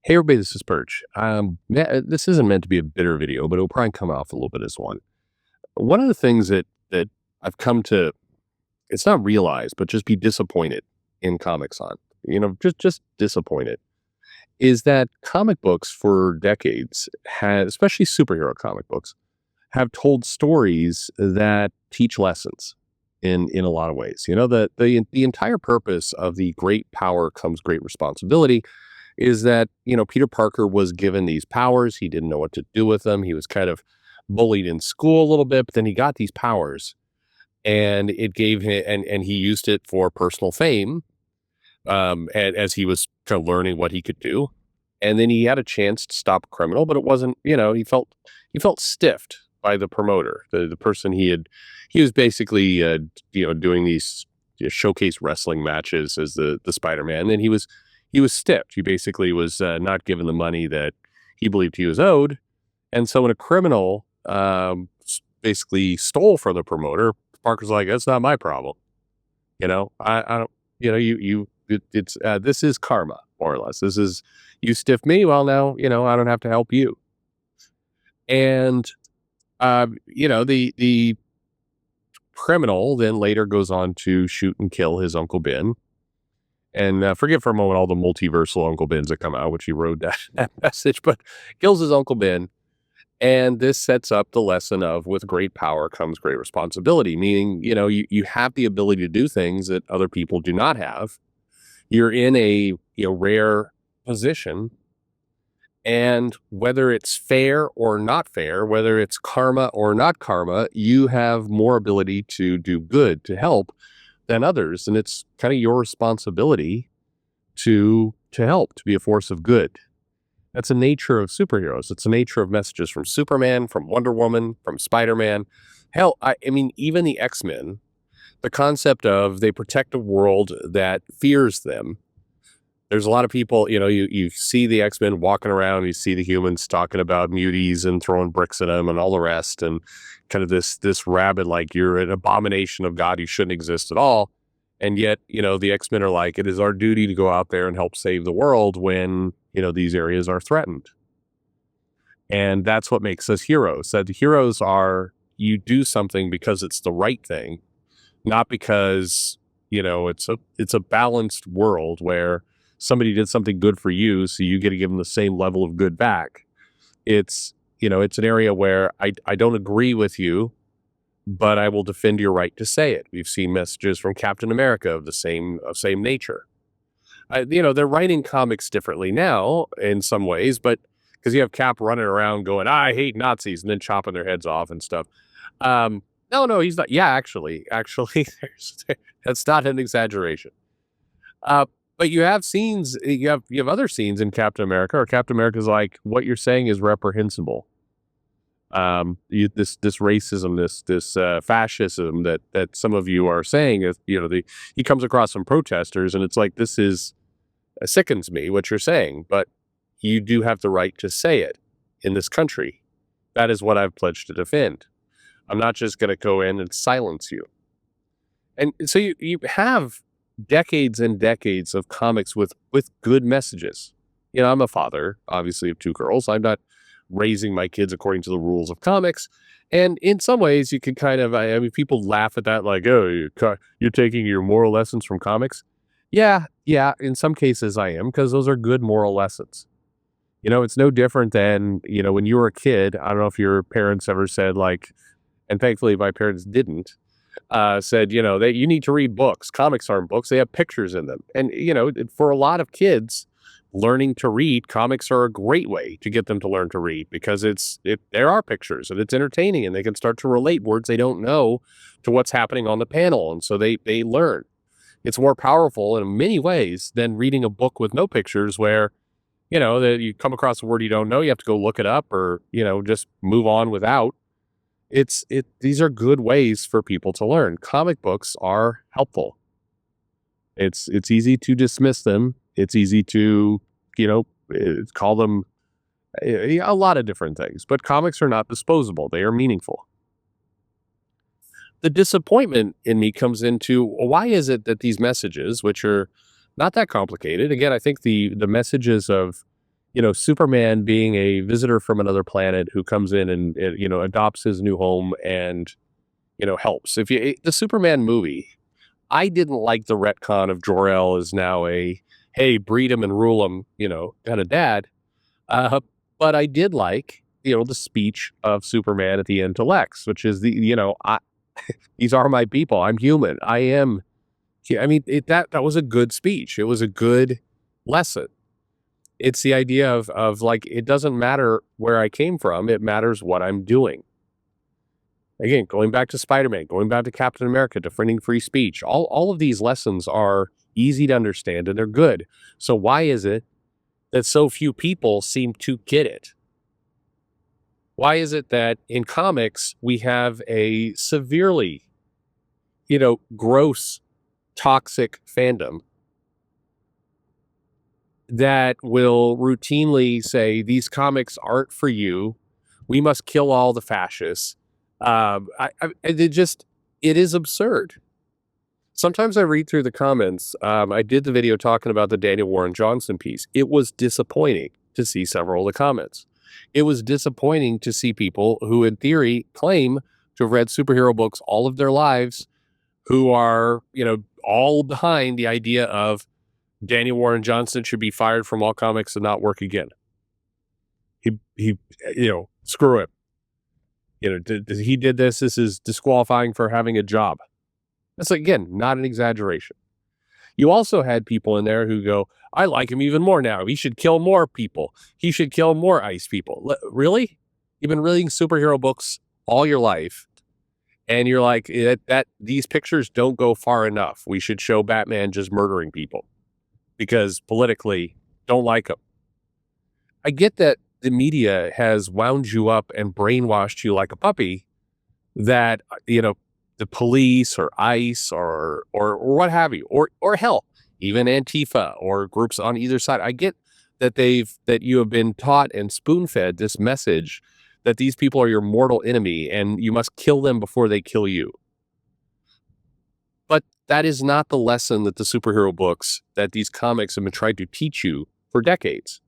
Hey everybody, this is Perch. This isn't meant to be a bitter video, but it'll probably come off a little bit as one. One of the things that I've come to, it's not realize, but just be disappointed in comics on, just disappointed, is that comic books for decades have, especially superhero comic books, have told stories that teach lessons in a lot of ways. The entire purpose of the great power comes great responsibility is that, Peter Parker was given these powers. He didn't know what to do with them. He was kind of bullied in school a little bit, but then he got these powers and it gave him, and he used it for personal fame, as he was kind of learning what he could do. And then he had a chance to stop a criminal, but it wasn't, he felt stiffed by the promoter, the person he was basically, doing these showcase wrestling matches as the Spider-Man. And he was stiffed. He basically was not given the money that he believed he was owed. And so when a criminal basically stole from the promoter, Parker's like, that's not my problem. I don't, this is karma, more or less. This is, you stiff me. Well, now, I don't have to help you. And, the criminal then later goes on to shoot and kill his Uncle Ben. And forget for a moment all the multiversal Uncle Bens that come out, which he wrote that message, but kills his Uncle Ben. And this sets up the lesson of with great power comes great responsibility, meaning, you have the ability to do things that other people do not have. You're in a rare position. And whether it's fair or not fair, whether it's karma or not karma, you have more ability to do good, to help than others. And it's kind of your responsibility to help, to be a force of good. That's the nature of superheroes. It's the nature of messages from Superman, from Wonder Woman, from Spider-Man. Hell, I mean, even the X-Men, the concept of they protect a world that fears them. There's a lot of people, you see the X-Men walking around, you see the humans talking about muties and throwing bricks at them and all the rest. And kind of this rabid, like you're an abomination of God, you shouldn't exist at all. And yet, the X-Men are like, it is our duty to go out there and help save the world when, these areas are threatened. And that's what makes us heroes. That the heroes are, you do something because it's the right thing, not because, it's a balanced world where somebody did something good for you, so you get to give them the same level of good back. It's an area where I don't agree with you, but I will defend your right to say it. We've seen messages from Captain America of the same nature. They're writing comics differently now in some ways, but because you have Cap running around going, I hate Nazis, and then chopping their heads off and stuff. No, he's not. Yeah, actually, that's not an exaggeration. But you have scenes, you have other scenes in Captain America, or Captain America's like, what you're saying is reprehensible. This racism, this fascism that some of you are saying is, he comes across some protesters, and it's like, this is sickens me what you're saying, but you do have the right to say it in this country. That is what I've pledged to defend. I'm not just going to go in and silence you. And so you have decades and decades of comics with good messages. I'm a father, obviously, of two girls. I'm not raising my kids according to the rules of comics. And in some ways, you can kind of, I mean, people laugh at that, like, oh, you're taking your moral lessons from comics. Yeah, in some cases I am, because those are good moral lessons. It's no different than, when you were a kid, I don't know if your parents ever said, like, and thankfully my parents didn't, said, that you need to read books. Comics aren't books. They have pictures in them. And, for a lot of kids, learning to read, comics are a great way to get them to learn to read, because there are pictures and it's entertaining, and they can start to relate words they don't know to what's happening on the panel. And so they learn. It's more powerful in many ways than reading a book with no pictures where, that you come across a word you don't know, you have to go look it up, or, just move on without. These are good ways for people to learn. Comic books are helpful. It's easy to dismiss them. It's easy to, call them a lot of different things, but comics are not disposable. They are meaningful. The disappointment in me comes into, why is it that these messages, which are not that complicated, again, I think the messages of, Superman being a visitor from another planet who comes in and, adopts his new home and, helps. The Superman movie, I didn't like the retcon of Jor-El is now a, hey, breed him and rule him, kind of dad. Uh, but I did like, the speech of Superman at the end to Lex, which is these are my people. I'm human. I am. I mean, that was a good speech. It was a good lesson. It's the idea of like, it doesn't matter where I came from. It matters what I'm doing. Again, going back to Spider-Man, going back to Captain America, defending free speech. All of these lessons are easy to understand and they're good. So why is it that so few people seem to get it? Why is it that in comics we have a severely, gross, toxic fandom that will routinely say these comics aren't for you? We must kill all the fascists. It is absurd. Sometimes I read through the comments. I did the video talking about the Daniel Warren Johnson piece. It was disappointing to see several of the comments. It was disappointing to see people who, in theory, claim to have read superhero books all of their lives, who are, all behind the idea of Daniel Warren Johnson should be fired from all comics and not work again. He screw him. He did this. This is disqualifying for having a job. That's, again, not an exaggeration. You also had people in there who go, I like him even more now. He should kill more people. He should kill more ICE people. Really? You've been reading superhero books all your life, and you're like, that these pictures don't go far enough. We should show Batman just murdering people because politically don't like him. I get that the media has wound you up and brainwashed you like a puppy, that, the police or ICE or what have you, or hell, even Antifa or groups on either side. I get that that you have been taught and spoon-fed this message that these people are your mortal enemy and you must kill them before they kill you. But that is not the lesson that the superhero books, that these comics have been trying to teach you for decades.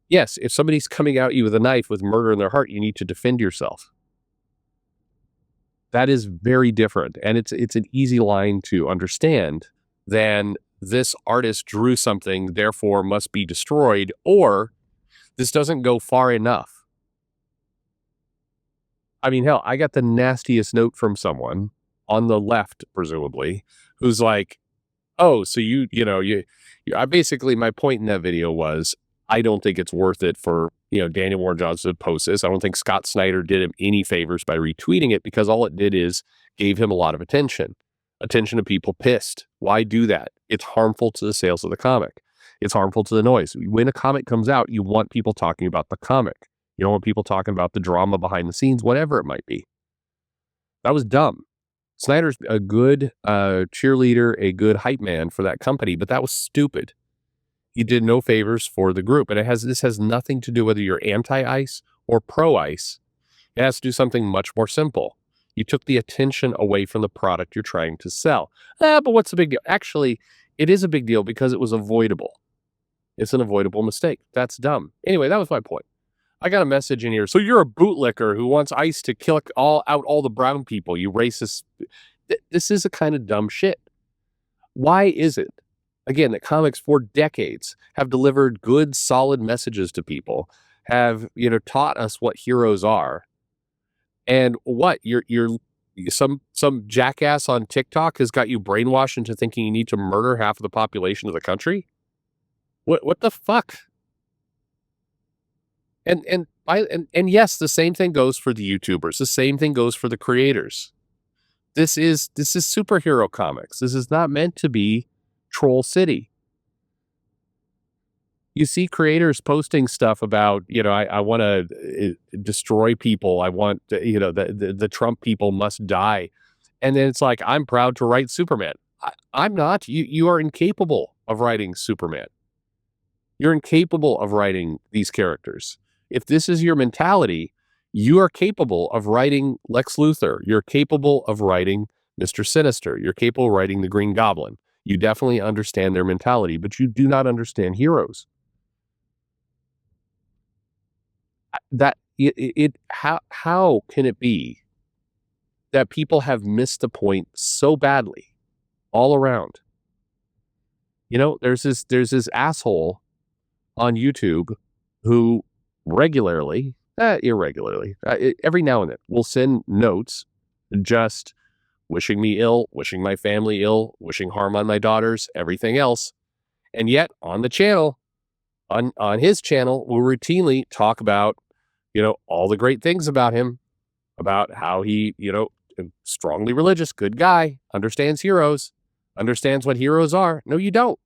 Yes, if somebody's coming at you with a knife with murder in their heart, you need to defend yourself. That is very different. And it's an easy line to understand than this artist drew something, therefore must be destroyed, or this doesn't go far enough. I mean, hell, I got the nastiest note from someone on the left, presumably, who's like, oh, so I basically, my point in that video was, I don't think it's worth it for, Daniel Warren Johnson to post this. I don't think Scott Snyder did him any favors by retweeting it, because all it did is gave him a lot of attention of people pissed. Why do that? It's harmful to the sales of the comic. It's harmful to the noise. When a comic comes out, you want people talking about the comic. You don't want people talking about the drama behind the scenes, whatever it might be. That was dumb. Snyder's a good cheerleader, a good hype man for that company, but that was stupid. He did no favors for the group. And this has nothing to do whether you're anti-ICE or pro-ICE. It has to do something much more simple. You took the attention away from the product you're trying to sell. But what's the big deal? Actually, it is a big deal because it was avoidable. It's an avoidable mistake. That's dumb. Anyway, that was my point. I got a message in here. So you're a bootlicker who wants ICE to kill all the brown people, you racist. This is a kind of dumb shit. Why is it, again, that comics for decades have delivered good, solid messages to people, have, taught us what heroes are, and what you're some jackass on TikTok has got you brainwashed into thinking you need to murder half of the population of the country? What the fuck? And yes, the same thing goes for the YouTubers. The same thing goes for the creators. This is superhero comics. This is not meant to be Troll City. You see creators posting stuff about, I want to destroy people. I want, the Trump people must die. And then it's like, I'm proud to write Superman. I'm not. You are incapable of writing Superman. You're incapable of writing these characters. If this is your mentality, you are capable of writing Lex Luthor. You're capable of writing Mr. Sinister. You're capable of writing the Green Goblin. You definitely understand their mentality, but you do not understand heroes. that how can it be that people have missed the point so badly all around? There's this asshole on YouTube who regularly, irregularly, every now and then will send notes just wishing me ill, wishing my family ill, wishing harm on my daughters, everything else. And yet on the channel, on his channel, we'll routinely talk about, all the great things about him, about how he, strongly religious, good guy, understands heroes, understands what heroes are. No, you don't.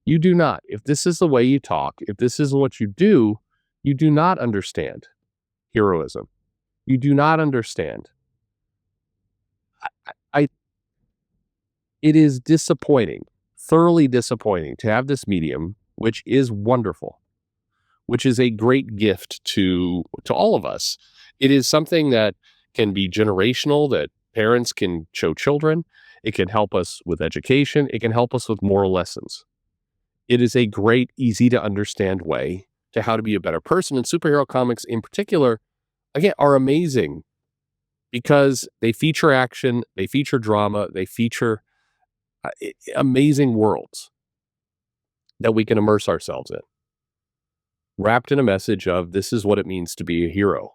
You do not. If this is the way you talk, if this is what you do not understand heroism. You do not understand. I It is disappointing, thoroughly disappointing to have this medium, which is wonderful, which is a great gift to all of us. It is something that can be generational, that parents can show children. It can help us with education. It can help us with moral lessons. It is a great, easy to understand way to how to be a better person. And superhero comics in particular, again, are amazing because they feature action, they feature drama, they feature amazing worlds that we can immerse ourselves in, wrapped in a message of this is what it means to be a hero.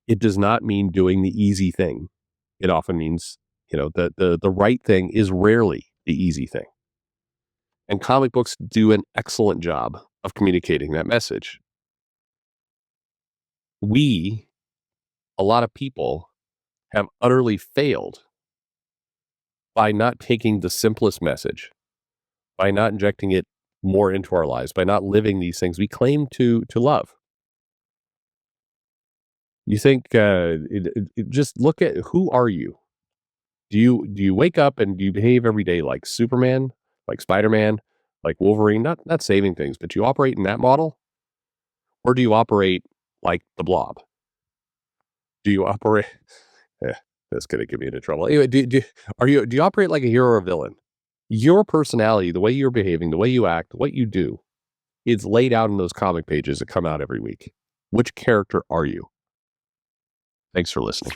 It does not mean doing the easy thing. It often means, the right thing is rarely the easy thing. And comic books do an excellent job of communicating that message. A lot of people, have utterly failed by not taking the simplest message, by not injecting it more into our lives, by not living these things we claim to love. You think, just look at who are you? Do you wake up and do you behave every day like Superman, like Spider-Man, like Wolverine? Not saving things, but do you operate in that model, or do you operate like the Blob? Do you operate? Yeah, that's gonna get me into trouble. Anyway, do you operate like a hero or a villain? Your personality, the way you're behaving, the way you act, what you do, is laid out in those comic pages that come out every week. Which character are you? Thanks for listening.